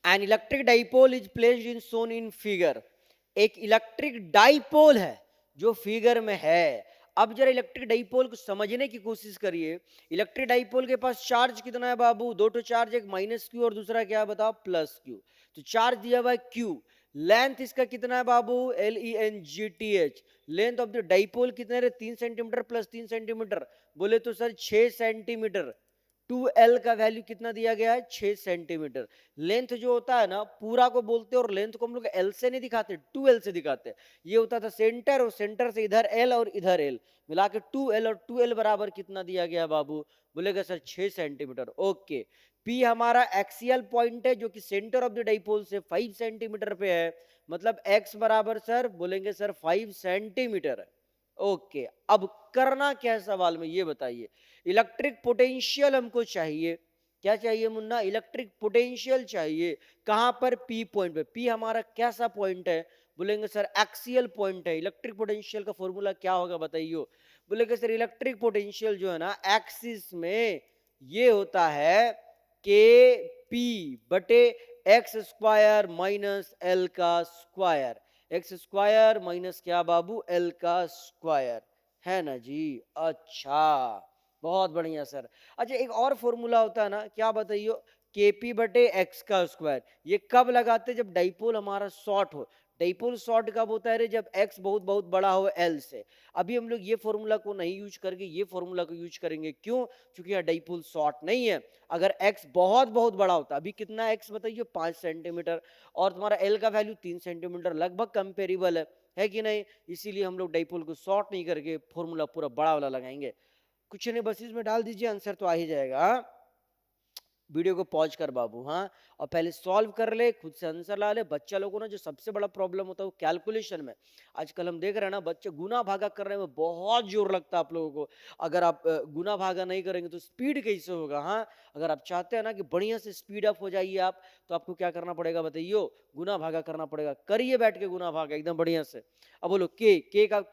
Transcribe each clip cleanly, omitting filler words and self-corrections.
N electric dipole is placed in shown in figure. एक electric dipole है जो figure में है। अब जरा इलेक्ट्रिक डाइपोल को समझने की कोशिश करिए। इलेक्ट्रिक डाइपोल के पास चार्ज कितना है बाबू? दो तो चार्ज, एक माइनस क्यू और दूसरा क्या बताओ? Plus Q. तो चार्ज दिया हुआ है क्यू। लेंथ इसका कितना है बाबू? LENGTH। Length of the dipole कितने रे? 3 सेंटीमीटर प्लस 3 सेंटीमीटर। बोले तो सर 6 सेंटीमीटर। 2L का वैल्यू कितना दिया गया है? 6 सेंटीमीटर। लेंथ जो होता है ना पूरा को बोलते हैं, और लेंथ को हम लोग L से नहीं दिखाते, 2L से दिखाते हैं। ये होता था सेंटर, और सेंटर से इधर L और इधर L मिला के 2L, और 2L बराबर कितना दिया गया बाबू? बोलेगा सर 6 सेंटीमीटर। ओके। P हमारा एक्सियल पॉइंट है जो कि सेंटर ऑफ द डाइपोल से 5 सेंटीमीटर पे है। मतलब X बराबर सर बोलेंगे सर 5 सेंटीमीटर। ओके। अब करना क्या है सवाल में ये बताइए। इलेक्ट्रिक पोटेंशियल हमको चाहिए। क्या चाहिए मुन्ना? इलेक्ट्रिक पोटेंशियल चाहिए। कहां पर? P पॉइंट पे। P हमारा कैसा पॉइंट है? बोलेंगे सर एक्सियल पॉइंट है। इलेक्ट्रिक पोटेंशियल का फॉर्मूला क्या होगा बताइए? बोलेंगे सर इलेक्ट्रिक पोटेंशियल जो है ना एक्सिस में ये होता है के पी बटे एक्स स्क्वायर माइनस एल का स्क्वायर। एक्स स्क्वायर माइनस क्या बाबू? एल का स्क्वायर, है ना जी? अच्छा, बहुत बढ़िया सर। अच्छा, एक और फॉर्मूला होता है ना, क्या बताइए? केपी बटे एक्स का स्क्वायर। ये कब लगाते? जब डाइपोल हमारा शॉर्ट हो। डाइपोल शॉर्ट कब होता है रे? जब एक्स बहुत बहुत बड़ा हो एल से। अभी हम लोग ये फॉर्मूला को नहीं यूज करके ये फॉर्मूला को यूज करेंगे। क्यों? क्योंकि यहाँ डाइपोल शॉर्ट नहीं है। अगर एक्स बहुत बहुत बड़ा होता, अभी कितना एक्स बताइए? 5 सेंटीमीटर, और तुम्हारा एल का वैल्यू 3 सेंटीमीटर, लगभग कंपेरेबल है कि नहीं? इसीलिए हम लोग डाइपोल को शॉर्ट नहीं करके फॉर्मूला पूरा बड़ा वाला लगाएंगे। कुछ नहीं, बस इसमें डाल दीजिए, आंसर तो आ ही जाएगा। हाँ? वीडियो को पॉज कर बाबू, हाँ, और पहले सॉल्व कर ले, खुद से आंसर ला ले। बच्चा लोगों को ना जो सबसे बड़ा प्रॉब्लम होता है वो कैलकुलेशन में। आजकल हम देख रहे हैं ना बच्चे गुना भागा करने में बहुत जोर लगता है आप लोगों को। अगर आप गुना भागा नहीं करेंगे तो स्पीड कैसे होगा? हाँ, अगर आप चाहते हैं ना कि बढ़िया से स्पीड अप हो जाइए आप, तो आपको क्या करना पड़ेगा बताइए? गुना भागा करना पड़ेगा। करिए बैठ के गुना भागा एकदम बढ़िया से। अब बोलो के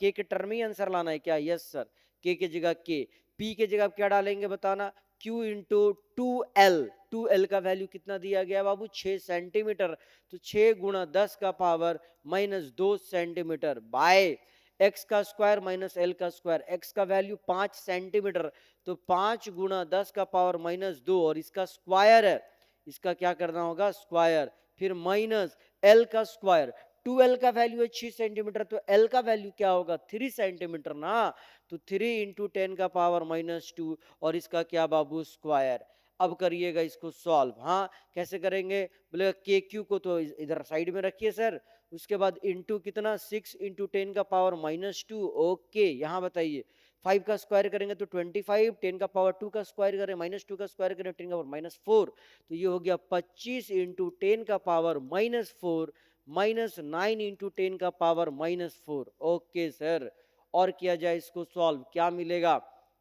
के टर्म ही आंसर लाना है क्या? Yes sir. के जगह के, पी के जगह क्या डालेंगे बताना? Q into 2L। 2L का वैल्यू कितना दिया गया बाबू? 6 सेंटीमीटर। तो 6 गुणा 10 का power minus 2 centimetre bye x का स्क्वायर माइनस l का स्क्वायर। x का वैल्यू 5 सेंटीमीटर, तो 5 गुणा 10 का पावर माइनस 2, और इसका स्क्वायर है, इसका क्या करना होगा? स्क्वायर। फिर माइनस l का स्क्वायर। 2L का वैल्यू है 6 सेंटीमीटर, तो L का वैल्यू क्या होगा? 3 सेंटीमीटर ना। तो 3 इंटू 10 का पावर माइनस 2, और इसका क्या बाबू? स्क्वायर। अब करिएगा इसको सॉल्व। हाँ, कैसे करेंगे? बोले के क्यू को तो इधर साइड में रखिए सर। उसके बाद इंटू कितना? 6 इंटू 10 का पावर माइनस 2। ओके, यहाँ बताइए 5 का स्क्वायर करेंगे तो 25, 10 का पावर 2 का स्क्वायर करें, माइनस 2 का स्क्वायर करें, 10 का पावर माइनस 4, तो ये हो गया 25 इंटू 10 का पावर माइनस 4 माइनस 9 इंटू 10 का पावर माइनस 4। ओके सर, और किया जाए इसको सॉल्व, क्या मिलेगा?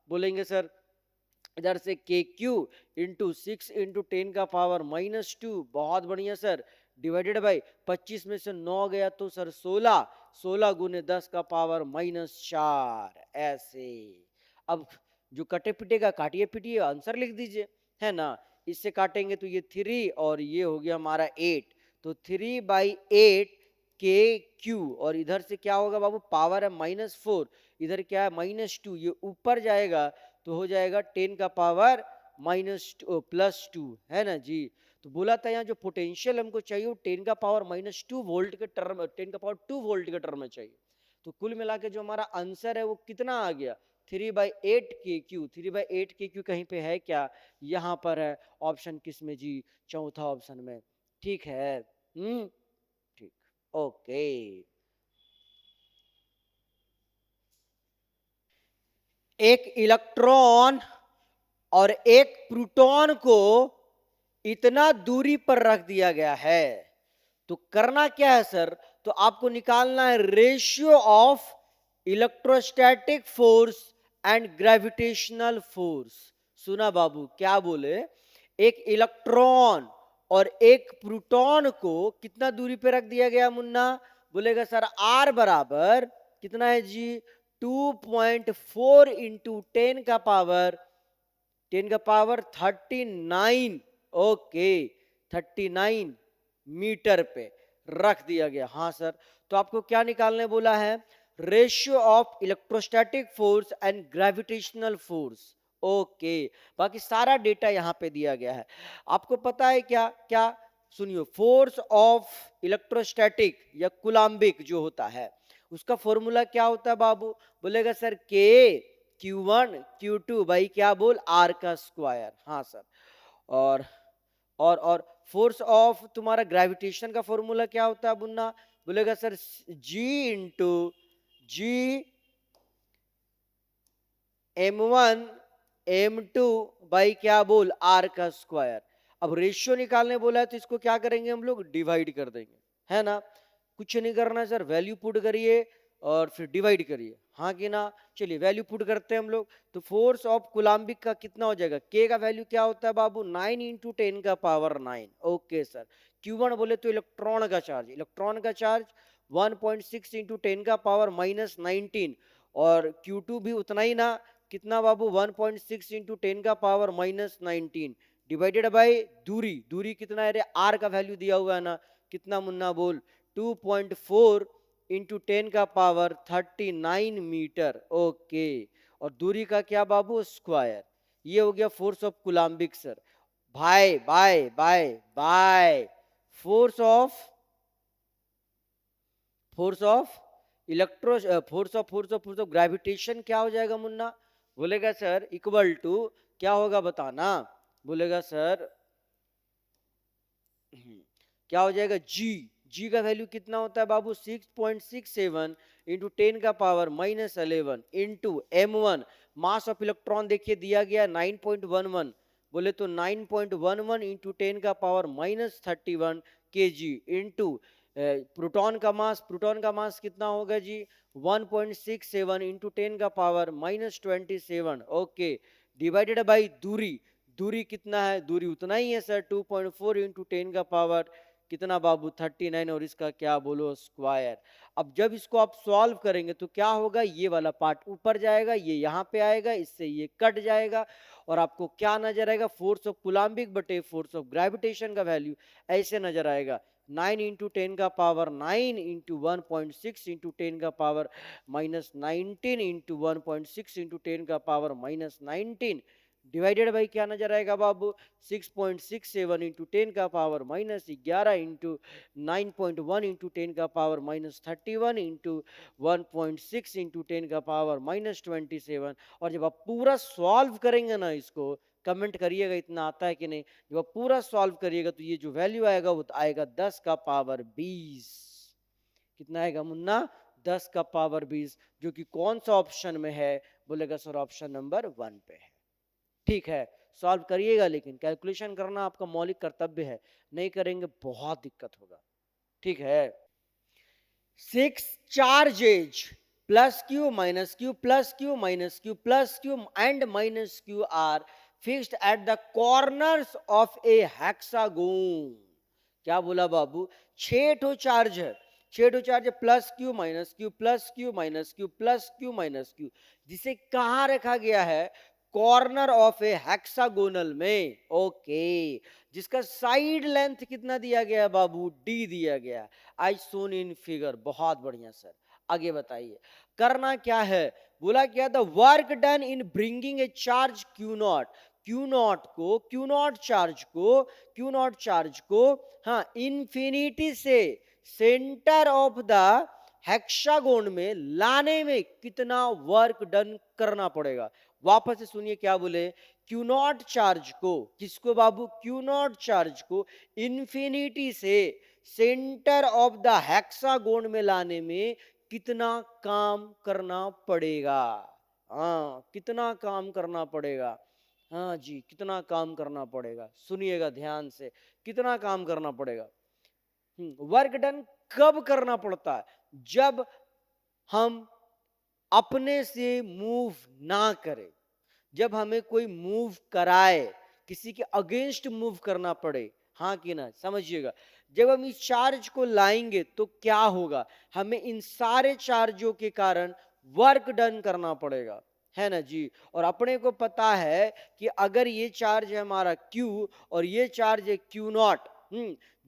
बोलेंगे सर इधर से के क्यू इंटू 6 इंटू 10 का पावर माइनस 2। बहुत बढ़िया सर। डिवाइडेड बाई 25 में से 9 गया तो सर 16, 16 गुने 10 का पावर माइनस 4। ऐसे अब जो कटे पिटेगा काटिए पिटिए, आंसर लिख दीजिए, है ना? इससे काटेंगे तो ये 3 और ये हो गया हमारा 8, तो 3/8 के क्यू, और इधर से क्या होगा बाबू? पावर है माइनस 4, इधर क्या है? माइनस 2, ये ऊपर जाएगा तो हो जाएगा 10 का पावर माइनस प्लस 2, है ना जी? तो बोला था यहाँ जो पोटेंशियल हमको चाहिए वो 10 का पावर माइनस 2 वोल्ट के टर्म, 10 का पावर 2 वोल्ट के टर्म में चाहिए। तो कुल मिला के जो हमारा आंसर है वो कितना आ गया? 3/8 के क्यू। 3/8 के क्यू कहीं पे है क्या? यहाँ पर है। ऑप्शन किस में जी? चौथा ऑप्शन में। ठीक है, ठीक, ओके। एक इलेक्ट्रॉन और एक प्रोटॉन को इतना दूरी पर रख दिया गया है, तो करना क्या है सर? तो आपको निकालना है ratio of electrostatic force and gravitational force. सुना बाबू, क्या बोले? एक इलेक्ट्रॉन और एक प्रोटॉन को कितना दूरी पे रख दिया गया मुन्ना? बोलेगा सर आर बराबर कितना है जी? 2.4 इंटू 10 का पावर 39। ओके, 39 मीटर पे रख दिया गया। हाँ सर, तो आपको क्या निकालने बोला है? Ratio of electrostatic force and gravitational force. Okay, बाकी सारा डेटा यहाँ पे दिया गया है। आपको पता है क्या क्या? सुनियो, फोर्स ऑफ इलेक्ट्रोस्टैटिक या कुलाम्बिक जो होता है उसका फॉर्मूला क्या होता है बाबू? बोलेगा सर के Q1 Q2 भाई क्या बोल, आर का स्क्वायर। हाँ सर, और और फोर्स ऑफ तुम्हारा ग्रेविटेशन का फॉर्मूला क्या होता है बुन्ना? बोलेगा sir G into G M1 M2 by क्या बोल, आर का स्क्वायर। अब रेशियो निकालने बोला है तो इसको क्या करेंगे हम लोग? डिवाइड कर देंगे, है ना? कुछ नहीं करना सर, वैल्यू पुट करिए और फिर डिवाइड करिए, हाँ कि ना? चलिए वैल्यू पुट करते हैं हम लोग। तो फोर्स ऑफ कुलाम्बिक का कितना हो जाएगा? के का वैल्यू क्या होता है बाबू? 9 इंटू 10 का पावर 9। Okay sir. Q1 बोले तो इलेक्ट्रॉन का चार्ज, इलेक्ट्रॉन का चार्ज 1.6 इंटू 10 का पावर माइनस 19, और Q2 भी उतना ही ना, कितना बाबू? 1.6 इंटू 10 का पावर माइनस 19 डिवाइडेड बाई दूरी, दूरी कितना है रे? आर का वैल्यू दिया हुआ है ना, कितना मुन्ना बोल? 2.4 इंटू 10 का पावर 39 मीटर। ओके, और दूरी का क्या बाबू? स्क्वायर। ये हो गया force of coulombic sir. By by by by force of electro force of gravitation क्या हो जाएगा मुन्ना? बोलेगा सर इक्वल टू क्या होगा बताना? बोलेगा सर क्या हो जाएगा? जी का वैल्यू कितना होता है बाबू? 6.67 इंटू 10 का power minus 11 into M1, mass of electron देखिए दिया गया 9.11, बोले तो 9.11 इंटू 10 का power minus 31 kg into proton का मास कितना होगा जी? 1.67 इंटू 10 का power minus 27। Okay, divided by दूरी, दूरी कितना है? दूरी उतना ही है सर, 2.4 इंटू 10 का पावर कितना बाबू? 39, और इसका क्या बोलो? स्क्वायर। अब जब इसको आप सॉल्व करेंगे तो क्या होगा? ये वाला पार्ट ऊपर जाएगा, ये यहाँ पे आएगा, इससे ये कट जाएगा, और आपको क्या नजर आएगा? फोर्स ऑफ कुलाम्बिक बटे फोर्स ऑफ ग्रेविटेशन का वैल्यू ऐसे नजर आएगा, 9 इंटू 10 का पावर 9 इंटू 1.6 इंटू 10 का पावर माइनस 19 इंटू 1.6 इंटू 10 का पावर माइनस 19 डिवाइडेड बाई क्या नजर आएगा बाबू? 6.67 इंटू 10 का पावर माइनस 11 इंटू 9.1 इंटू 10 का पावर माइनस 31 इंटू 1.6 इंटू 10 का पावर माइनस 27। और जब आप पूरा सॉल्व करेंगे ना, इसको कमेंट करिएगा इतना आता है कि नहीं। जब आप पूरा सॉल्व करिएगा तो ये जो वैल्यू आएगा वो आएगा 10 का पावर 20। कितना आएगा मुन्ना? 10 का पावर 20, जो कि कौन सा ऑप्शन में है? बोलेगा सर ऑप्शन नंबर 1 पे है। ठीक है, सॉल्व करिएगा, लेकिन कैलकुलेशन करना आपका मौलिक कर्तव्य है, नहीं करेंगे बहुत दिक्कत होगा। ठीक है। 6 charges plus q minus q plus q minus q plus q and minus q are fixed at the corners of a hexagon। क्या बोला बाबू? 6 ठो चार्ज है, 6 ठो चार्ज है, plus Q minus Q plus Q minus Q plus Q minus Q, जिसे कहाँ रखा गया है? कॉर्नर ऑफ ए हेक्सागोनल में। ओके, जिसका साइड लेंथ कितना दिया गया बाबू? डी दिया गया, आई सोन इन फिगर। बहुत बढ़िया सर, आगे बताइए करना क्या है? बोला क्या था? Work done in bringing a charge Q not, Q not को, क्यू नॉट चार्ज को, क्यू नॉट चार्ज को हाँ इंफिनिटी से सेंटर ऑफ द हेक्सागोन में लाने में कितना वर्क डन करना पड़ेगा? वापस से सुनिए क्या बोले? क्यू नॉट चार्ज को, किसको बाबू? क्यू नॉट चार्ज को इंफिनिटी से सेंटर ऑफ द हेक्सागोन में लाने में कितना काम करना पड़ेगा? हाँ, कितना काम करना पड़ेगा? हाँ जी, कितना काम करना पड़ेगा? सुनिएगा ध्यान से, कितना काम करना पड़ेगा? वर्क डन कब करना पड़ता है? जब हम अपने से मूव ना करें, जब हमें कोई मूव कराए, किसी के अगेंस्ट मूव करना पड़े, हाँ कि ना? समझिएगा, जब हम इस चार्ज को लाएंगे तो क्या होगा? हमें इन सारे चार्जों के कारण वर्क डन करना पड़ेगा, है ना जी। और अपने को पता है कि अगर ये चार्ज है हमारा Q और ये चार्ज है Q नॉट,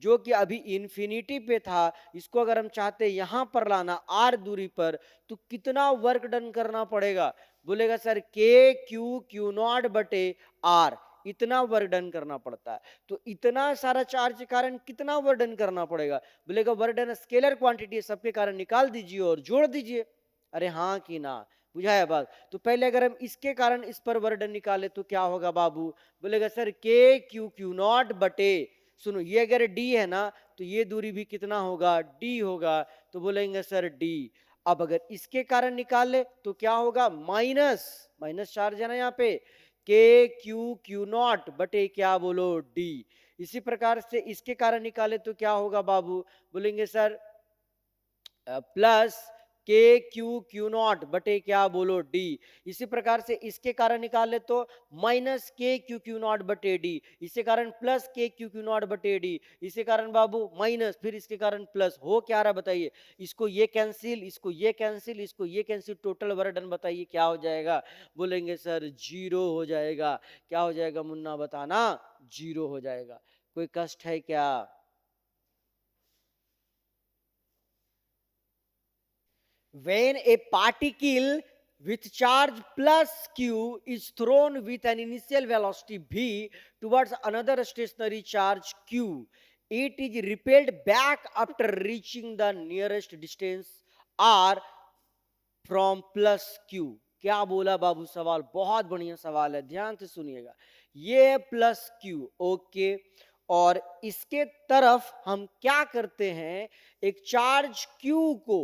जो कि अभी इन्फिनिटी पे था, इसको अगर हम चाहते यहाँ पर लाना आर दूरी पर, तो कितना वर्क डन करना पड़ेगा? बोलेगा सर के क्यू क्यू नॉट बटे आर, इतना वर्क डन करना पड़ता है। तो इतना सारा चार्ज के कारण कितना वर्क डन करना पड़ेगा? बोलेगा वर्क डन स्केलर क्वांटिटी है, सबके कारण निकाल दीजिए और जोड़ दीजिए। अरे हाँ कि ना, बुझाया बात? तो पहले अगर हम इसके कारण इस पर वर्क डन निकाले तो क्या होगा बाबू? बोलेगा सर के क्यू क्यू नॉट बटे, सुनो ये अगर डी है ना, तो ये दूरी भी कितना होगा? डी होगा। तो बोलेंगे सर डी। अब अगर इसके कारण निकाले तो क्या होगा? माइनस, माइनस चार्ज है ना यहाँ पे, के क्यू क्यू नॉट बटे क्या बोलो? डी। इसी प्रकार से इसके कारण निकाले तो क्या होगा बाबू? बोलेंगे सर प्लस के क्यू क्यू नॉट बटे क्या बोलो? डी। इसी प्रकार से इसके कारण निकाले तो माइनस के क्यू क्यू नॉट बटे डी, इसके कारण प्लस के क्यू क्यू नॉट बटे डी, इसके कारण बाबू माइनस, फिर इसके कारण प्लस। हो क्या रहा बताइए? इसको ये कैंसिल, इसको ये कैंसिल, इसको ये कैंसिल, टोटल वर्डन बताइए क्या हो जाएगा? बोलेंगे सर जीरो हो जाएगा। क्या हो जाएगा मुन्ना बताना? जीरो हो जाएगा। कोई कष्ट है क्या? When a particle with charge plus q is thrown with an initial velocity v towards another stationary charge q, it is repelled back after reaching the nearest distance r from plus q. क्या बोला बाबू? सवाल बहुत बढ़िया सवाल है, ध्यान से सुनिएगा। ये प्लस क्यू, ओके, और इसके तरफ हम क्या करते हैं? एक चार्ज क्यू को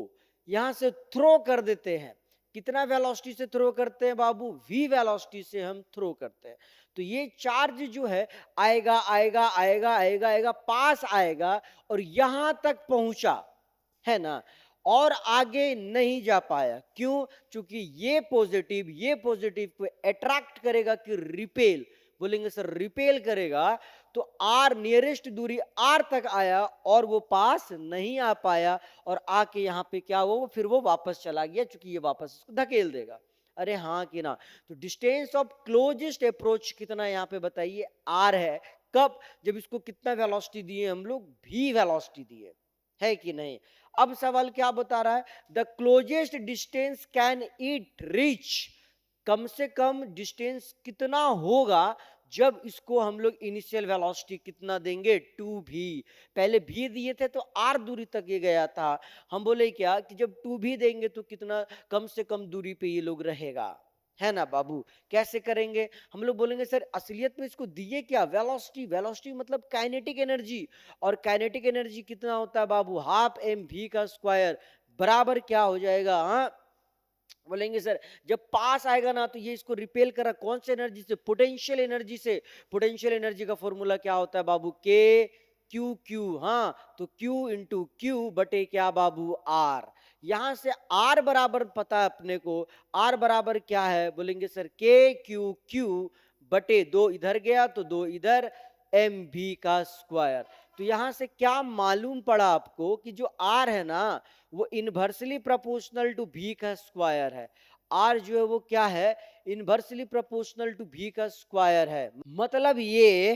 यहां से थ्रो कर देते हैं। कितना वेलोसिटी से थ्रो करते हैं बाबू? v वेलोसिटी से हम थ्रो करते हैं। तो ये चार्ज जो है आएगा आएगा आएगा आएगा आएगा, पास आएगा और यहां तक पहुंचा, है ना, और आगे नहीं जा पाया। क्यों? क्योंकि ये पॉजिटिव को अट्रैक्ट करेगा कि रिपेल, बोलेंगे सर रिपेल करेगा, तो आर नियरेस्ट दूरी आर तक आया और वो पास नहीं आ पाया, और आके यहाँ पे क्या हुआ? फिर वो वापस चला गया, क्योंकि ये वापस इसको धकेल देगा। अरे हाँ कि ना? तो डिस्टेंस ऑफ क्लोजेस्ट अप्रोच कितना यहाँ पे बताइए? आर है। कब? जब इसको कितना वेलोसिटी दिए हम लोग? v वेलोसिटी दिए, है कि नहीं? अब सवाल क्या बता रहा है? The closest distance can it reach, कम से कम डिस्टेंस कितना होगा जब इसको हम लोग इनिशियल वेलोसिटी कितना देंगे? 2v। पहले v दिए थे तो r दूरी तक ये गया था। हम बोले क्या कि जब 2v देंगे तो कितना कम से कम दूरी पे ये लोग रहेगा, है ना बाबू? कैसे करेंगे? हम लोग बोलेंगे सर असलियत में इसको दिए क्या? वेलोसिटी। वेलोसिटी मतलब काइनेटिक एनर्जी, और काइनेटिक एनर्जी कितना होता है बाबू? हाफ एम वी का स्क्वायर, बराबर क्या हो जाएगा? हाँ, बोलेंगे सर जब पास आएगा ना तो ये इसको रिपेल कर रहा, कौन से एनर्जी से? पोटेंशियल एनर्जी से। पोटेंशियल एनर्जी का फॉर्मूला क्या होता है बाबू? के क्यू क्यू, हाँ, तो क्यू इंटू क्यू बटे क्या बाबू? आर। यहां से आर बराबर पता है अपने को, आर बराबर क्या है? बोलेंगे सर के क्यू क्यू बटे दो इधर गया तो दो इधर, एम भी का स्क्वायर। तो यहां से क्या मालूम पड़ा आपको कि जो आर है ना वो इनवर्सली प्रोपोर्शनल टू v का स्क्वायर है। r जो है वो क्या है? इनवर्सली प्रोपोर्शनल टू v का स्क्वायर है। मतलब ये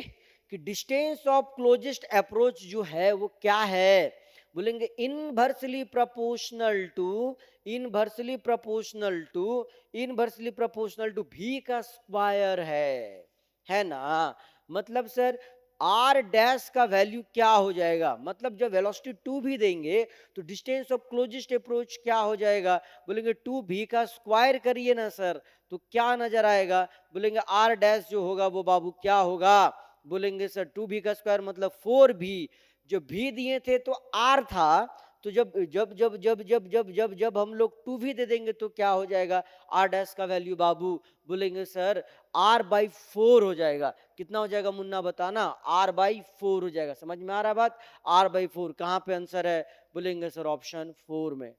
कि डिस्टेंस ऑफ क्लोजेस्ट अप्रोच जो है वो क्या है? बोलेंगे inversely proportional to, inversely proportional to, inversely proportional to v का स्क्वायर है ना? मतलब सर आर डैश का वैल्यू क्या हो जाएगा? मतलब जब वेलोसिटी 2 भी देंगे तो डिस्टेंस ऑफ क्लोजेस्ट अप्रोच क्या हो जाएगा? बोलेंगे 2v का स्क्वायर करिए ना सर, तो क्या नजर आएगा? बोलेंगे आर डैश जो होगा वो बाबू क्या होगा? बोलेंगे सर 2v का स्क्वायर मतलब 4v। जो v दिए थे तो r था, तो जब जब जब जब जब जब जब जब हम लोग 2v दे देंगे तो क्या हो जाएगा? r डैश का वैल्यू बाबू बोलेंगे सर r/4 हो जाएगा। कितना हो जाएगा मुन्ना बताना? r/4 हो जाएगा। समझ में आ रहा है बात? r/4 कहां पे आंसर है? बोलेंगे सर ऑप्शन 4 में।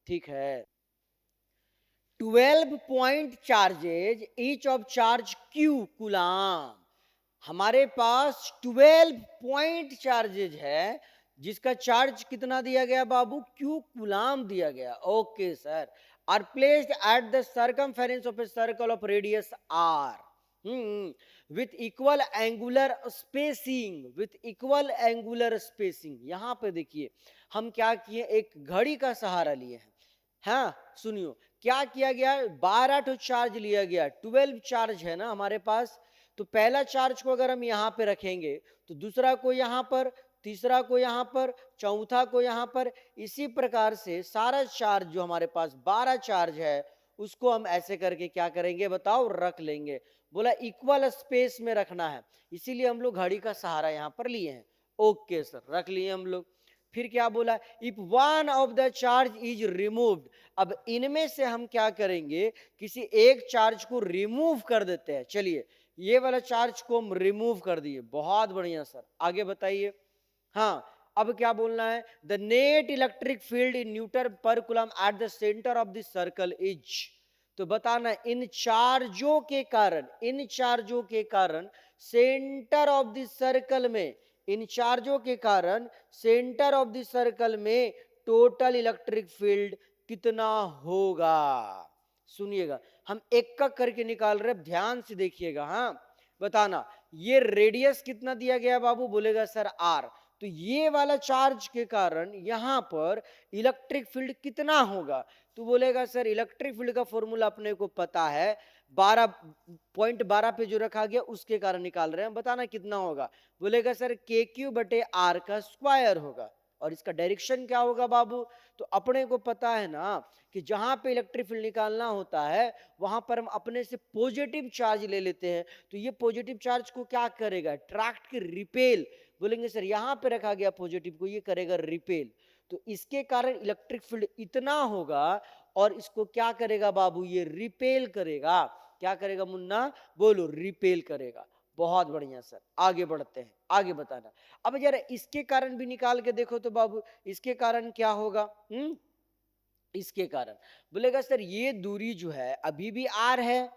ठीक है। 12 point charges each of charge q coulomb. हमारे पास 12 पॉइंट चार्जेज है जिसका चार्ज कितना दिया गया बाबू? q कूलाम दिया गया। Okay sir. Are placed at the circumference of a circle of radius r। With equal angular spacing, with equal angular spacing. यहां पे देखिए हम क्या किए, एक घड़ी का सहारा लिए हैं। हाँ सुनियो, क्या किया गया, 12 तो चार्ज लिया गया, 12 चार्ज है ना हमारे पास। तो पहला चार्ज को अगर हम यहाँ पे रखेंगे तो दूसरा को यहाँ पर, तीसरा को यहाँ पर, चौथा को यहाँ पर, इसी प्रकार से सारा चार्ज जो हमारे पास 12 चार्ज है उसको हम ऐसे करके क्या करेंगे बताओ, रख लेंगे। बोला इक्वल स्पेस में रखना है, इसीलिए हम लोग घड़ी का सहारा यहाँ पर लिए हैं। ओके सर, रख लिए हम लोग। फिर क्या बोला, if one of the charge is removed. अब इनमें से हम क्या करेंगे, किसी एक चार्ज को रिमूव कर देते हैं। चलिए ये वाला चार्ज को हम रिमूव कर दिए, बहुत बढ़िया सर, आगे बताइए। हाँ अब क्या बोलना है, the net electric field in newton per coulomb at the centre of the circle is. तो बताना इन चार्जों के कारण, इन चार्जों के कारण सेंटर ऑफ द सर्कल में, इन चार्जों के कारण सेंटर ऑफ द सर्कल में टोटल इलेक्ट्रिक फील्ड कितना होगा। सुनिएगा, हम एक का करके निकाल रहे, ध्यान से देखिएगा। हाँ बताना, ये रेडियस कितना दिया गया बाबू, बोलेगा सर आर। तो ये वाला चार्ज के कारण यहां पर इलेक्ट्रिक फील्ड कितना होगा, तो बोलेगा सर इलेक्ट्रिक फील्ड का फॉर्मूला अपने को पता है, 12.12 पे जो रखा गया उसके कारण निकाल रहे हैं। बताना कितना होगा, बोलेगा सर के क्यू बटे आर का स्क्वायर होगा। और इसका डायरेक्शन क्या होगा बाबू, तो अपने को पता है ना कि जहां पे इलेक्ट्रिक फील्ड निकालना होता है वहां पर हम अपने से पॉजिटिव चार्ज ले लेते हैं। तो ये पॉजिटिव चार्ज को क्या करेगा, अट्रैक्ट की रिपेल। बोलेंगे सर यहाँ पे रखा गया पॉजिटिव को, ये करेगा रिपेल। तो इसके कारण इलेक्ट्रिक फील्ड इतना होगा, और इसको क्या करेगा बाबू, ये रिपेल करेगा। क्या करेगा मुन्ना, बोलो, रिपेल करेगा। बहुत बढ़िया सर, आगे बढ़ते हैं, आगे बताना। अब जरा इसके कारण भी निकाल के देखो तो बाबू, इसके कारण क्या होगा। इसके कारण बोलेगा सर ये दूरी जो है अभी भी आर है,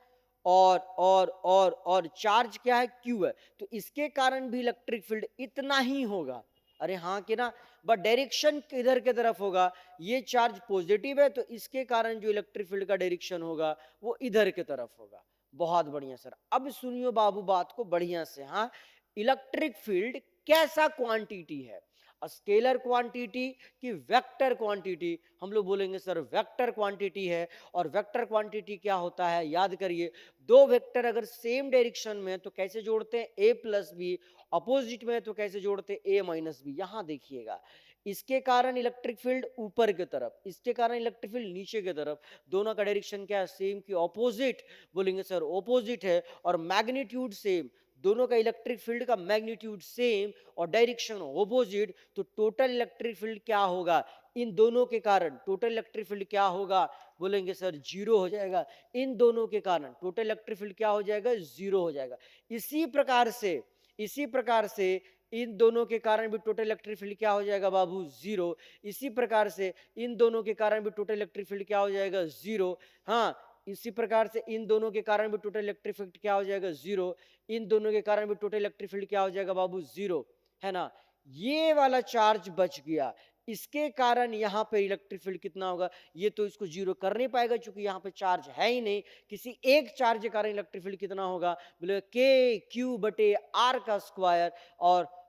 और चार्ज क्या है, क्यू है। तो इसके कारण भी इलेक्ट्रिक फील्ड इतना ही होगा। अरे हाँ कि ना, बट डायरेक्शन किधर के तरफ होगा, ये चार्ज पॉजिटिव है तो इसके कारण जो इलेक्ट्रिक फील्ड का डायरेक्शन होगा वो इधर के तरफ होगा। बहुत बढ़िया सर, अब सुनियो बाबू बात को बढ़िया से। हाँ, इलेक्ट्रिक फील्ड कैसा क्वांटिटी है, स्केलर क्वांटिटी कि वेक्टर क्वांटिटी। हम लोग बोलेंगे सर वेक्टर क्वांटिटी है। और वेक्टर क्वांटिटी क्या होता है, याद करिए, दो वेक्टर अगर सेम डायरेक्शन में तो कैसे जोड़ते हैं, ए प्लस बी, अपोजिट में तो कैसे जोड़ते हैं, ए माइनस बी। यहां देखिएगा, इसके कारण इलेक्ट्रिक फील्ड ऊपर की तरफ, इसके कारण इलेक्ट्रिक फील्ड नीचे की तरफ, दोनों का डायरेक्शन क्या है, सेम कि ऑपोजिट। बोलेंगे सर ऑपोजिट है, और मैग्नीट्यूड सेम, दोनों का इलेक्ट्रिक फील्ड का मैग्नीट्यूड सेम और डायरेक्शन ऑपोजिट। तो टोटल इलेक्ट्रिक फील्ड क्या होगा, इन दोनों के कारण टोटल इलेक्ट्रिक फील्ड क्या होगा, बोलेंगे सर जीरो हो जाएगा। इन दोनों के कारण टोटल इलेक्ट्रिक फील्ड क्या हो जाएगा, जीरो हो जाएगा। इसी प्रकार से, इसी प्रकार से इन दोनों के कारण भी टोटल इलेक्ट्रिक फील्ड क्या हो जाएगा बाबू, जीरो। इसी प्रकार से इन दोनों के कारण भी टोटल इलेक्ट्रिक फील्ड क्या हो जाएगा, जीरो। हाँ, इसी प्रकार से इन दोनों के कारण भी टोटल इलेक्ट्रिक फील्ड क्या हो जाएगा, जीरो। इन दोनों के कारण भी टोटल इलेक्ट्रिक फील्ड क्या हो जाएगा बाबू, जीरो, है ना। ये वाला चार्ज बच गया, इसके कारण यहाँ पे इलेक्ट्रिक फील्ड कितना होगा, ये तो इसको जीरो कर नहीं पाएगा क्योंकि यहाँ पे चार्ज है ही नहीं। किसी एक चार्ज के कारण इलेक्ट्रिक फील्ड कितना होगा, बोले के क्यू बटे आर का स्क्वायर।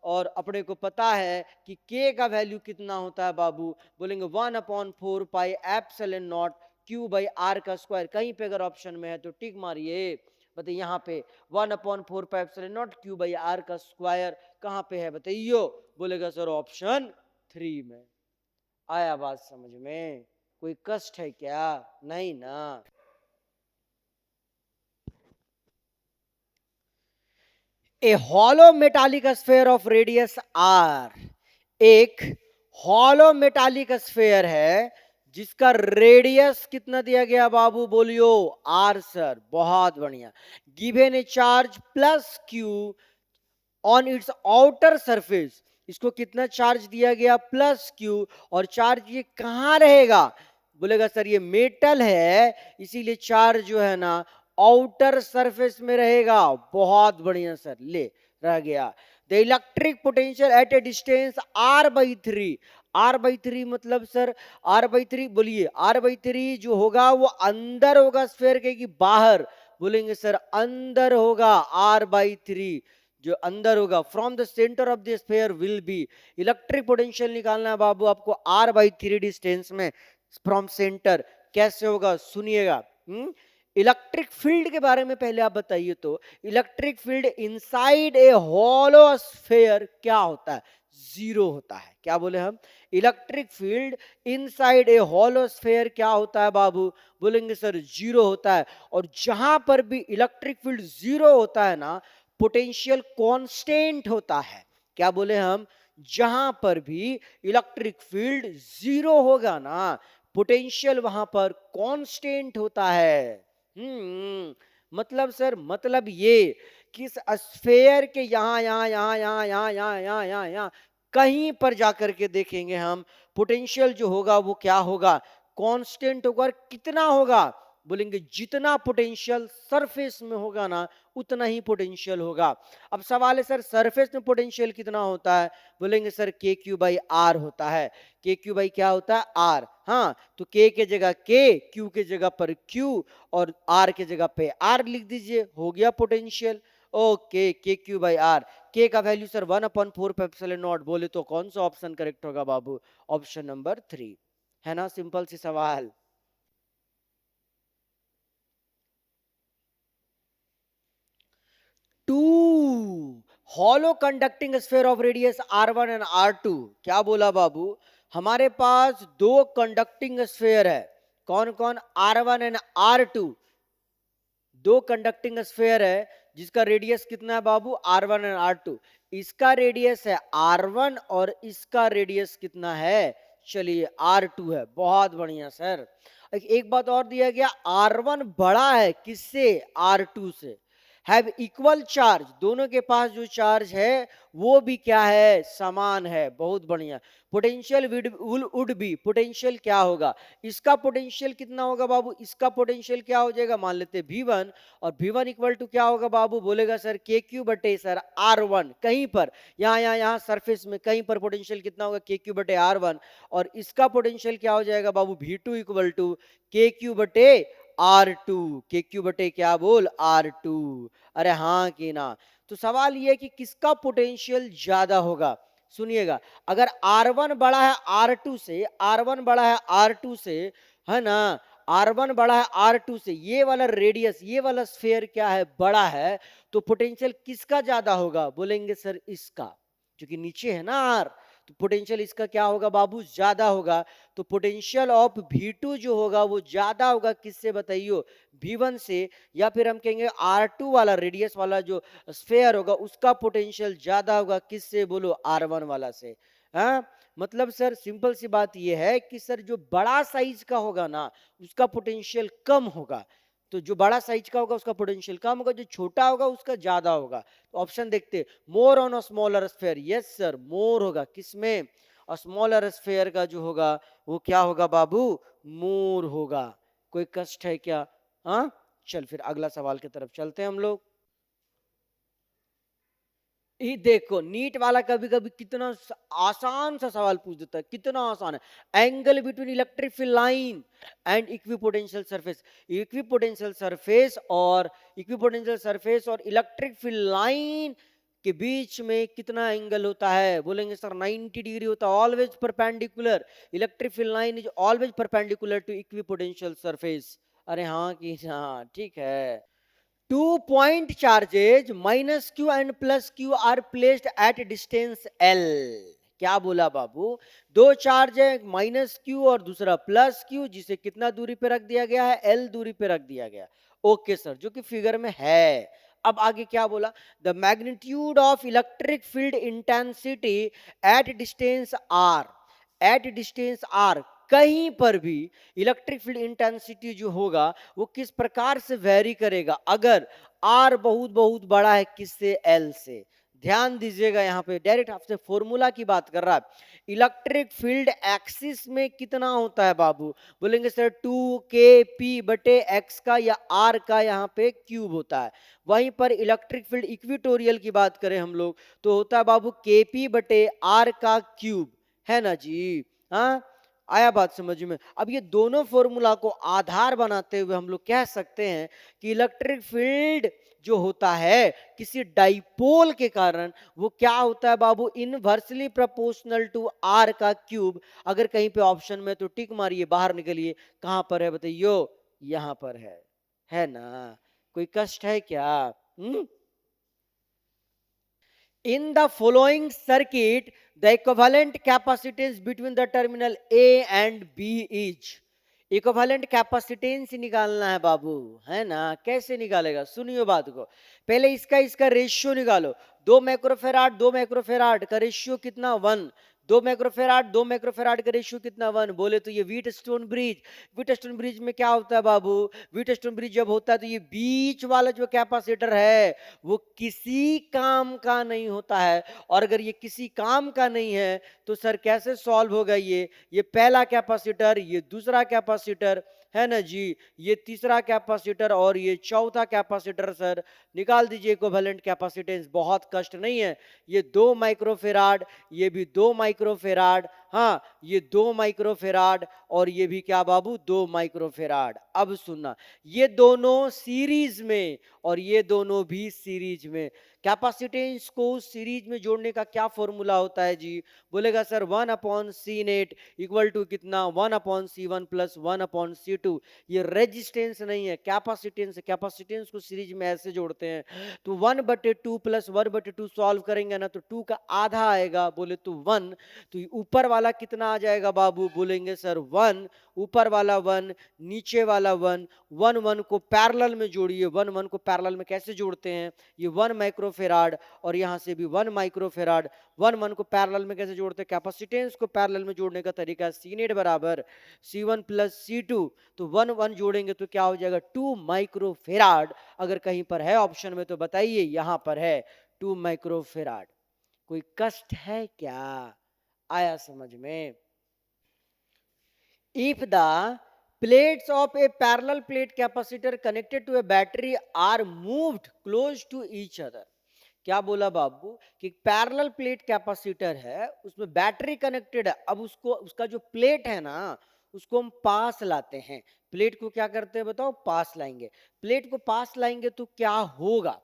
और अपने को पता है कि के का वैल्यू कितना होता है बाबू, बोलेंगे 1/4 pi epsilon naught Q by R का स्क्वायर। कहीं पे अगर ऑप्शन में है तो टिक मारिए। बताइए यहाँ पे 1/4 pi epsilon naught Q by R का स्क्वायर कहाँ पे है, बताइयो। बोलेगा सर ऑप्शन 3 में। आया बात समझ में, कोई कष्ट है क्या, नहीं ना। A hollow metallic sphere of radius R, एक हॉलो मेटालिक स्फेयर है जिसका रेडियस कितना दिया गया बाबू, बोलियो आर सर, बहुत बढ़िया। Given A charge plus Q on it's outer surface, इसको कितना चार्ज दिया गया, प्लस क्यू, और चार्ज ये कहां रहेगा, बोलेगा सर ये मेटल है इसीलिए चार्ज जो है ना आउटर सरफेस में रहेगा। बहुत बढ़िया सर, ले रह गया। The electric potential at A distance r/3, r/3 मतलब सर r/3, बोलिए r/3 जो होगा वो अंदर होगा स्फीयर के कि बाहर, बोलेंगे सर अंदर होगा r/3, जो अंदर होगा from the centre of the sphere will be, electric potential निकालना है बाबू आपको r/3 डिस्टेंस में फ्रॉम सेंटर। कैसे होगा सुनिएगा। इलेक्ट्रिक फील्ड के बारे में पहले आप बताइए, तो electric field inside a hollow sphere क्या होता है? जीरो होता है। क्या बोले हम? Electric field inside a hollow sphere क्या होता है बाबू? बोलेंगे सर जीरो होता है। और जहां पर भी इलेक्ट्रिक फील्ड जीरो होता है ना, पोटेंशियल कांस्टेंट होता है। क्या बोले हम? जहां पर भी इलेक्ट्रिक फील्ड जीरो होगा ना, पोटेंशियल वहां पर कांस्टेंट होता है। मतलब सर, मतलब ये कि इस स्फेयर के यहाँ यहाँ यहाँ यहाँ यहाँ यहाँ यहाँ यहाँ यहाँ कहीं पर जाकर के देखेंगे हम, पोटेंशियल जो होगा वो क्या होगा? कांस्टेंट होगा। और कितना होगा? बोलेंगे जितना पोटेंशियल सरफेस में होगा ना, उतना ही पोटेंशियल होगा। अब सवाल है सर सरफेस में पोटेंशियल कितना होता है? बोलेंगे सर के क्यू बाई आर होता है। के क्यू बाई क्या होता है? आर। हाँ, तो के के जगह के, क्यू के जगह पर क्यू और आर के जगह पे आर लिख दीजिए, हो गया पोटेंशियल। ओके, के क्यू बाई आर। के का वैल्यू सर 1/4πε0। बोले तो कौन सा ऑप्शन करेक्ट होगा बाबू? ऑप्शन नंबर 3 है ना। सिंपल सी सवाल। 2 hollow conducting sphere of radius r1 and r2। क्या बोला बाबू? हमारे पास दो कंडक्टिंग स्फीयर है। कौन कौन? r1 and r2। दो कंडक्टिंग स्फीयर है जिसका रेडियस कितना है बाबू? r1 and r2। इसका रेडियस है r1 और इसका रेडियस कितना है? चलिए r2 है। बहुत बढ़िया सर। एक बात और दिया गया, r1 बड़ा है किससे? r2 से। हैव इक्वल चार्ज, दोनों के पास जो चार्ज है वो भी क्या है? समान है। बहुत बढ़िया। पोटेंशियल वुड बी, पोटेंशियल क्या होगा? इसका पोटेंशियल कितना होगा बाबू? इसका पोटेंशियल क्या हो जाएगा? मान लेते V1, और V1 इक्वल टू क्या होगा बाबू? बोलेगा सर के क्यू बटे सर R1। कहीं पर यहाँ यहाँ यहाँ सरफेस में कहीं पर पोटेंशियल कितना होगा? के क्यू बटे R1। और इसका पोटेंशियल क्या हो जाएगा बाबू? V2 इक्वल टू के क्यू बटे R2। के क्यू बटे क्या बोल? R2। अरे हाँ कि ना। तो सवाल ये है कि किसका पोटेंशियल ज्यादा होगा? सुनिएगा, अगर R1 बड़ा है R2 से, R1 बड़ा है R2 से, है ना, R1 बड़ा है R2 से, ये वाला रेडियस, ये वाला स्फीयर क्या है? बड़ा है। तो पोटेंशियल किसका ज्यादा होगा? बोलेंगे सर इसका, क्योंकि नीचे है ना R, तो पोटेंशियल इसका क्या होगा बाबू? ज्यादा होगा। तो पोटेंशियल ऑफ V2 जो होगा वो ज्यादा होगा किससे बताइयो? V1 से। या फिर हम कहेंगे R2 वाला रेडियस वाला जो स्फीयर होगा उसका पोटेंशियल ज्यादा होगा किससे? बोलो R1 वाला से। हाँ, मतलब सर सिंपल सी बात ये है कि सर जो बड़ा साइज का होगा ना उसका पोटेंशियल कम होगा। तो जो बड़ा साइज का होगा उसका पोटेंशियल कम होगा, जो छोटा होगा उसका ज्यादा होगा। तो ऑप्शन देखते, more on a smaller sphere. Yes sir, more होगा किसमें? और स्मॉलर स्फीयर का जो होगा वो क्या होगा बाबू? मोर होगा। कोई कष्ट है क्या? हाँ, चल फिर अगला सवाल की तरफ चलते हैं हम लोग। ये देखो नीट वाला कभी कभी कितना आसान सा सवाल पूछ देता है। कितना आसान है। Angle between electric field line and equipotential surface. Equipotential surface और इलेक्ट्रिक फील्ड लाइन के बीच में कितना एंगल होता है? बोलेंगे सर 90 डिग्री होता है। Always perpendicular, electric field line is always perpendicular to equipotential surface. अरे हाँ कि हाँ, ठीक है। Two point charges minus q and plus q are placed at distance L। क्या बोला बाबू? दो चार्ज है, माइनस क्यू और दूसरा प्लस क्यू, जिसे कितना दूरी पे रख दिया गया है? L दूरी पे रख दिया गया। ओके सर, जो कि फिगर में है। अब आगे क्या बोला? The magnitude of electric field intensity at distance r, at distance r कहीं पर भी इलेक्ट्रिक फील्ड इंटेंसिटी जो होगा वो किस प्रकार से वेरी करेगा अगर R बहुत बहुत बड़ा है किससे? L से। ध्यान दीजिएगा, यहाँ पे डायरेक्ट आपसे फॉर्मूला की बात कर रहा है। इलेक्ट्रिक फील्ड एक्सिस में कितना होता है बाबू? बोलेंगे सर 2kp बटे x का या r का यहाँ पे क्यूब होता है। वहीं पर इलेक्ट्रिक फील्ड इक्विटोरियल की बात करें हम लोग तो होता है बाबू kp बटे r का क्यूब, है ना जी। हाँ, आया बात समझ में? अब ये दोनों फॉर्मूला को आधार बनाते हुए हम लोग कह सकते हैं कि इलेक्ट्रिक फील्ड जो होता है किसी डाइपोल के कारण वो क्या होता है बाबू, इनवर्सली प्रोपोर्शनल टू आर का क्यूब। अगर कहीं पे ऑप्शन में तो टिक मारिए, बाहर निकलिए। कहां पर है बताइयो? यहां पर है ना? कोई कष्ट है क्या? In the following circuit, the equivalent capacitance between the terminal A and B is, equivalent capacitance निकालना है बाबू, है ना? कैसे निकालेगा? सुनियो बात को। पहले इसका इसका रेशियो निकालो। 2 माइक्रोफेराड का रेशियो कितना? 1। 2 माइक्रोफेराड का रेशियो कितना? 1। बोले तो ये व्हीटस्टोन ब्रिज में क्या होता है बाबू? व्हीटस्टोन ब्रिज जब होता है तो ये बीच वाला जो कैपेसिटर है वो किसी काम का नहीं होता है। और अगर ये किसी काम का नहीं है तो सर कैसे सॉल्व होगा? ये पहला कैपेसिटर, ये दूसरा कैपेसिटर, है ना जी, ये तीसरा कैपेसिटर और ये चौथा कैपेसिटर। सर निकाल दीजिए इक्विवेलेंट कैपेसिटेंस, बहुत कष्ट नहीं है। ये 2 माइक्रोफेराड, ये भी 2 माइक्रोफेराड, हाँ ये 2 माइक्रोफेराड और ये भी क्या बाबू? 2 माइक्रोफेराड। अब सुनना, ये दोनों सीरीज में और ये दोनों भी सीरीज में। कैपेसिटेंस को सीरीज में जोड़ने का क्या फॉर्मूला होता है जी? बोलेगा sir 1/C net equal to कितना? 1/C1 plus 1/C2। ये रेजिस्टेंस नहीं है, कैपेसिटेंस। कैपेसिटेंस को सीरीज में ऐसे जोड़ते हैं तो 1/2 प्लस 1/2 सॉल्व करेंगे ना तो 2 का आधा आएगा। बोले तो 1। तो ऊपर वाला कितना आ जाएगा बाबू? बोलेंगे सर 1, ऊपर वाला 1, नीचे वाला 1। 1 को पैरेलल में जोड़िए। 1 को पैरेलल में कैसे जोड़ते हैं? ये 1 माइक्रोफेराड और यहां से भी 1 माइक्रोफेराड। 1 को पैरेलल में कैसे जोड़ते हैं? कैपेसिटेंस को पैरेलल में जोड़ने का तरीका सी नेट बराबर C1 प्लस C2। तो 1 जोड़ेंगे तो क्या हो जाएगा? 2 माइक्रोफेराड। अगर कहीं पर है ऑप्शन में तो बताइए, यहां पर है 2 माइक्रोफेराड। कोई कष्ट है क्या? आया समझ में? If the plates of a parallel plate capacitor connected to a battery are moved close to each other, क्या बोला बाबू कि पैरेलल प्लेट कैपेसिटर है, उसमें बैटरी कनेक्टेड है। अब उसको, उसका जो प्लेट है ना उसको हम पास लाते हैं। प्लेट को क्या करते हैं बताओ? पास लाएंगे। प्लेट को पास लाएंगे तो क्या होगा?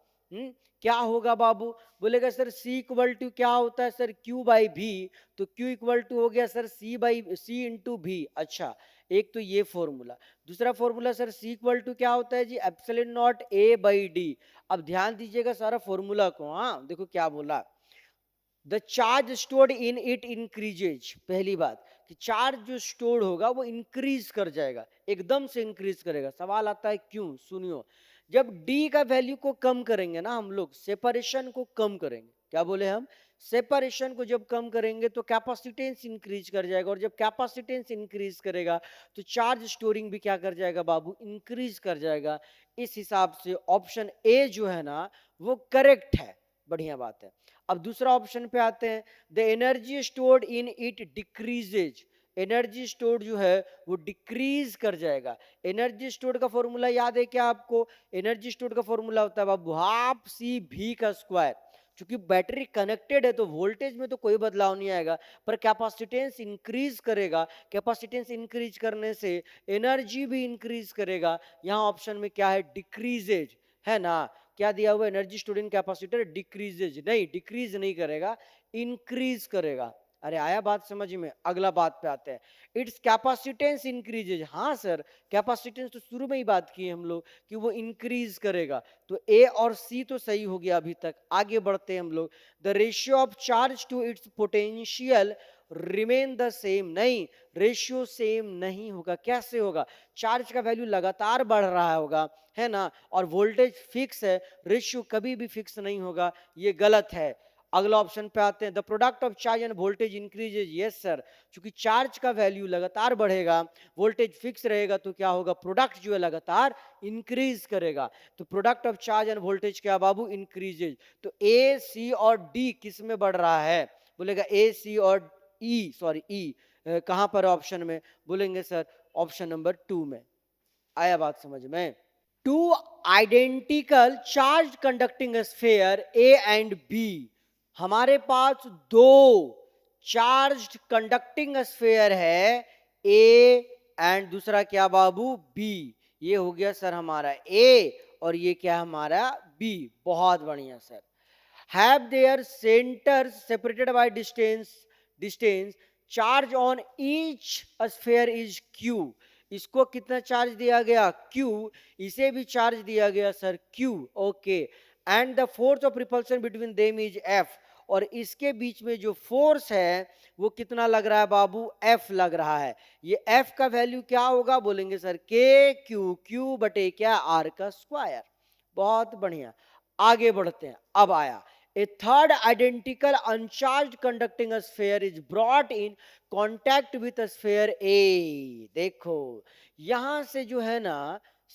क्या होगा बाबू? बोलेगा सर C इक्वल टू क्या होता है सर? Q बाई भी। तो Q इक्वल टू हो गया सर C इंटू भी। अच्छा, एक तो ये फॉर्मूला। दूसरा formula sir C equal to क्या होता है जी? Epsilon naught A by D. अब ध्यान दीजिएगा सारा फॉर्मूला को। हाँ देखो क्या बोला, the charge stored in it increases. पहली बात कि चार्ज जो स्टोर्ड होगा वो इंक्रीज कर जाएगा, एकदम से इंक्रीज करेगा। सवाल आता है क्यों? सुनियो, जब डी का वैल्यू को कम करेंगे ना हम लोग, सेपरेशन को कम करेंगे। क्या बोले हम? सेपरेशन को जब कम करेंगे तो कैपेसिटेंस इंक्रीज कर जाएगा, और जब कैपेसिटेंस इंक्रीज करेगा तो चार्ज स्टोरिंग भी क्या कर जाएगा बाबू? इंक्रीज कर जाएगा। इस हिसाब से ऑप्शन ए जो है ना वो करेक्ट है। बढ़िया बात है। अब दूसरा ऑप्शन पे आते हैं, the energy stored in it decreases. Energy stored जो है वो डिक्रीज कर जाएगा। एनर्जी स्टोर्ड का फॉर्मूला याद है क्या आपको? एनर्जी स्टोर्ड का फॉर्मूला होता है बाबू हाफ सी भी का स्क्वायर। क्योंकि बैटरी कनेक्टेड है तो वोल्टेज में तो कोई बदलाव नहीं आएगा, पर कैपेसिटेंस इंक्रीज करेगा। कैपेसिटेंस इंक्रीज करने से एनर्जी भी इंक्रीज करेगा। यहाँ ऑप्शन में क्या है? डिक्रीजेज, है ना? क्या दिया हुआ? एनर्जी स्टोरिंग कैपेसिटर डिक्रीजेज नहीं, डिक्रीज नहीं करेगा, इंक्रीज करेगा। अरे आया बात समझ में? अगला बात पे आते हैं, इट्स कैपेसिटेंस इंक्रीजेज। हाँ सर, कैपेसिटेंस तो शुरू में ही बात की है हम लोग कि वो इंक्रीज करेगा। तो ए और सी तो सही हो गया अभी तक। आगे बढ़ते हैं हम लोग, the ratio of charge to its potential remain the same. नहीं, रेशियो सेम नहीं होगा। कैसे होगा? चार्ज का वैल्यू लगातार बढ़ रहा होगा, है ना, और वोल्टेज फिक्स है, रेशियो कभी भी फिक्स नहीं होगा। ये गलत है। अगला ऑप्शन पे आते हैं, the product of charge end voltage increases. Yes sir, क्योंकि चार्ज का वैल्यू लगातार बढ़ेगा, वोल्टेज फिक्स रहेगा, तो क्या होगा? प्रोडक्ट जो है लगातार इंक्रीज करेगा। तो product of charge end voltage क्या बाबू? इंक्रीजेज। तो ए, सी और डी किस में बढ़ रहा है? बोलेगा ए, सी और ई, सॉरी ई कहां पर ऑप्शन में? बोलेंगे सर ऑप्शन नंबर 2 में। आया बात समझ में? Two identical charge conducting sphere A and B. हमारे पास दो चार्ज कंडक्टिंग स्फीयर है ए एंड दूसरा क्या बाबू बी। ये हो गया सर हमारा ए और ये क्या हमारा बी। बहुत बढ़िया sir. Have their centres separated by distance charge on each sphere is Q. इसको कितना चार्ज दिया गया क्यू, इसे भी चार्ज दिया गया sir Q. Okay and the force of repulsion between them is F. और इसके बीच में जो फोर्स है वो कितना लग रहा है बाबू, एफ लग रहा है। ये एफ का वैल्यू क्या होगा, बोलेंगे सर के क्यू क्यू बटे क्या आर का स्क्वायर। बहुत बढ़िया, आगे बढ़ते हैं। अब आया a third identical uncharged conducting sphere is brought in contact with a sphere A। देखो यहां से जो है ना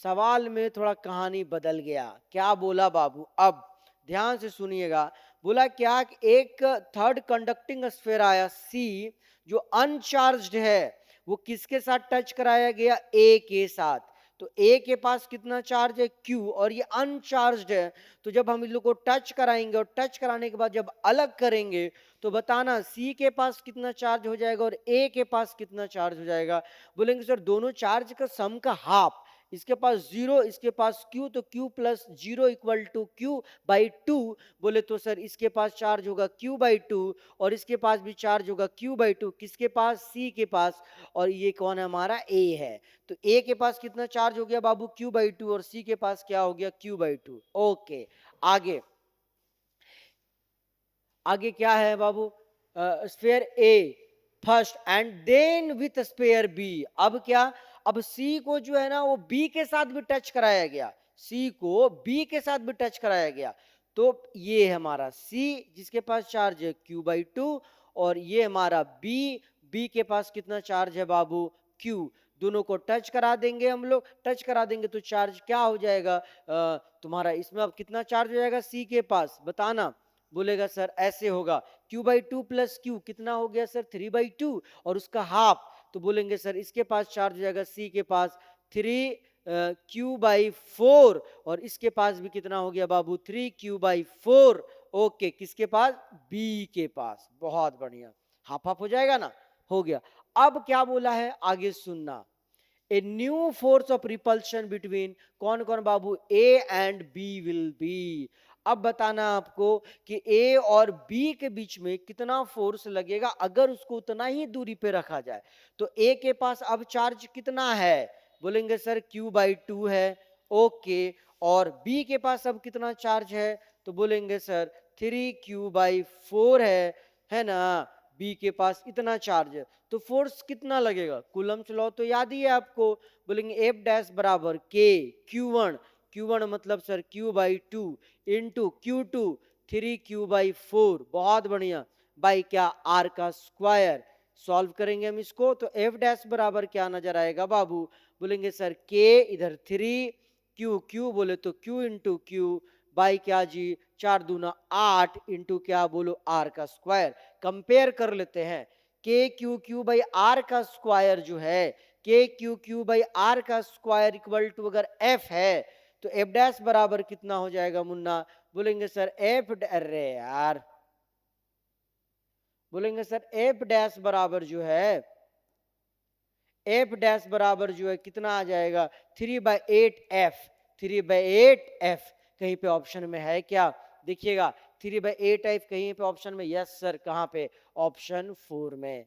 सवाल में थोड़ा कहानी बदल गया। क्या बोला बाबू, अब ध्यान से सुनिएगा। बोला क्या कि एक थर्ड कंडक्टिंग स्फीयर आया सी जो अनचार्ज्ड है, वो किसके साथ टच कराया गया, ए के साथ। तो ए के पास कितना चार्ज है क्यू और ये अनचार्ज्ड है। तो जब हम इन लोग को टच कराएंगे और टच कराने के बाद जब अलग करेंगे तो बताना सी के पास कितना चार्ज हो जाएगा और ए के पास कितना चार्ज हो जाएगा। बोलेंगे सर दोनों चार्ज का सम का हाफ, इसके पास जीरो इसके पास क्यू, तो Q plus zero equal to Q by two. बोले तो सर इसके पास चार्ज होगा क्यू बाई टू और इसके पास भी चार्ज होगा क्यू बाई टू। किसके पास, सी के पास। और ये कौन है हमारा, ए है। तो ए के पास कितना चार्ज हो गया बाबू क्यू बाई टू और सी के पास क्या हो गया क्यू बाई टू। ओके आगे, आगे क्या है बाबू, sphere A first and then with sphere B. अब क्या, अब सी को जो है ना वो बी के साथ भी टच कराया गया, सी को बी के साथ भी टच कराया गया। तो ये है हमारा सी जिसके पास चार्ज है क्यू बाई टू और ये हमारा बी, बी के पास कितना चार्ज है बाबू क्यू। दोनों को टच करा देंगे हम लोग, टच करा देंगे तो चार्ज क्या हो जाएगा तुम्हारा इसमें। अब कितना चार्ज हो जाएगा सी के पास, बताना। बोलेगा सर ऐसे होगा Q by two plus Q कितना हो गया सर थ्री बाई टू और उसका हाफ। तो बोलेंगे सर इसके पास चार्ज हो जाएगा सी के पास थ्री क्यू बाई फोर और इसके पास भी कितना हो गया बाबू three Q by four. Okay किसके पास, बी के पास। बहुत बढ़िया, हाफ हाफ हो जाएगा ना, हो गया। अब क्या बोला है आगे सुनना, a new force of repulsion between कौन कौन बाबू, A and B will be. अब बताना आपको कि ए और बी के बीच में कितना फोर्स लगेगा अगर उसको उतना ही दूरी पे रखा जाए। तो ए के पास अब चार्ज कितना है, बोलेंगे सर क्यू बाई टू है। ओके, और बी के पास अब कितना चार्ज है, तो बोलेंगे sir three Q by four है ना। बी के पास इतना चार्ज है तो फोर्स कितना लगेगा, कूलम्स लॉ तो याद ही है आपको। बोलेंगे एफ डैश बराबर के क्यू वन, क्यू वन मतलब sir Q by two into Q two three Q by four. बहुत बढ़िया, बाई क्या आर का स्क्वायर। सॉल्व करेंगे हम इसको तो एफ डैश बराबर क्या नजर आएगा बाबू, बोलेंगे सर के इधर थ्री क्यू क्यू बोले तो क्यू इंटू क्यू बाई क्या जी चार दूना आठ इंटू क्या बोलो आर का स्क्वायर। कंपेयर कर लेते हैं, के क्यू क्यू बाई आर का स्क्वायर जो है, के क्यू क्यू बाई आर का स्क्वायर इक्वल टू अगर एफ है तो एफ डैश बराबर कितना हो जाएगा मुन्ना, बोलेंगे सर एफ, अरे यार बोलेंगे सर एफ डैश बराबर जो है, एफ डैश बराबर जो है कितना आ जाएगा three by eight F, three by eight F. कहीं पे ऑप्शन में है क्या, देखिएगा थ्री बाई एट एफ कहीं पे ऑप्शन में, यस सर, कहाँ पे, ऑप्शन फोर में।